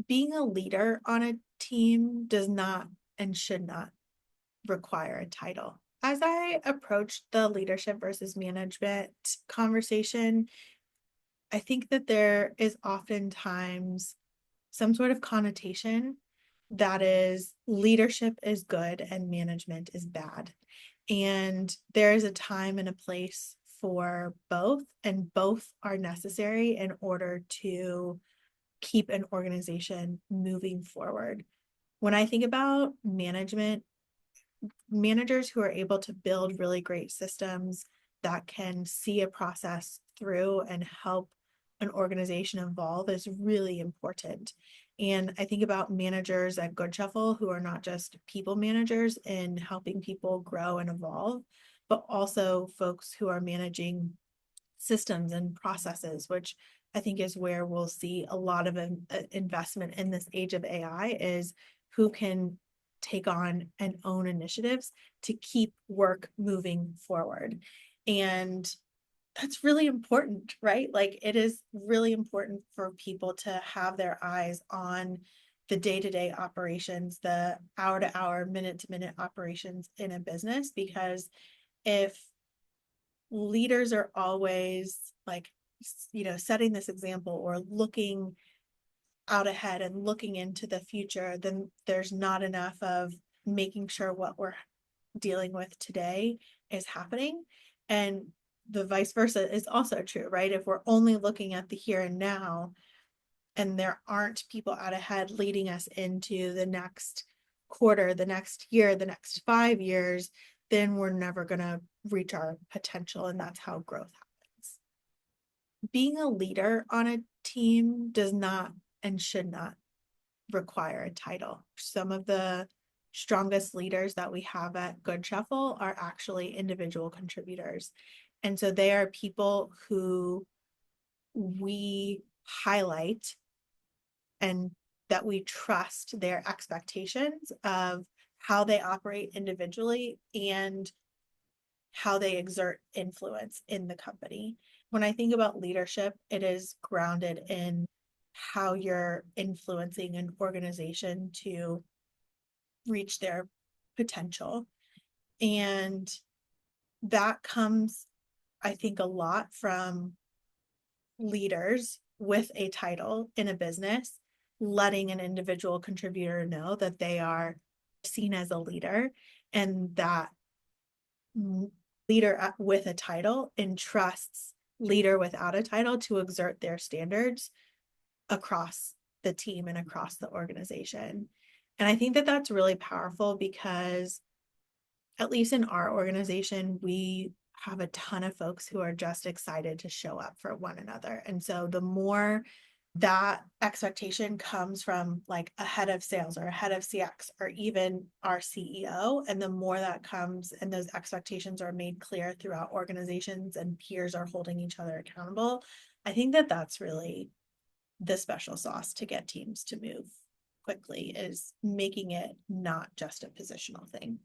Being a leader on a team does not and should not require a title. As I approach the leadership versus management conversation, I think that there is oftentimes some sort of connotation that is leadership is good and management is bad. And there is a time and a place for both, and both are necessary in order to keep an organization moving forward. When I think about management, managers who are able to build really great systems that can see a process through and help an organization evolve is really important. And I think about managers at Goodshuffle who are not just people managers in helping people grow and evolve, but also folks who are managing systems and processes, which I think is where we'll see a lot of investment in this age of AI is who can take on and own initiatives to keep work moving forward. And that's really important, right? Like it is really important for people to have their eyes on the day-to-day operations, the hour-to-hour, minute-to-minute operations in a business, because if leaders are always like, setting this example or looking out ahead and looking into the future, then there's not enough of making sure what we're dealing with today is happening. And the vice versa is also true, right? If we're only looking at the here and now, and there aren't people out ahead leading us into the next quarter, the next year, the next 5 years, then we're never going to reach our potential. And that's how growth happens. Being a leader on a team does not and should not require a title. Some of the strongest leaders that we have at Goodshuffle are actually individual contributors. And so they are people who we highlight and that we trust their expectations of how they operate individually and how they exert influence in the company. When I think about leadership, it is grounded in how you're influencing an organization to reach their potential. And that comes, I think, a lot from leaders with a title in a business, letting an individual contributor know that they are seen as a leader, and that leader with a title entrusts leader without a title to exert their standards across the team and across the organization. And I think that that's really powerful because, at least in our organization, we have a ton of folks who are just excited to show up for one another. And so the more that expectation comes from like a head of sales or a head of CX or even our CEO, and the more that comes and those expectations are made clear throughout organizations and peers are holding each other accountable, I think that that's really the special sauce to get teams to move quickly, is making it not just a positional thing.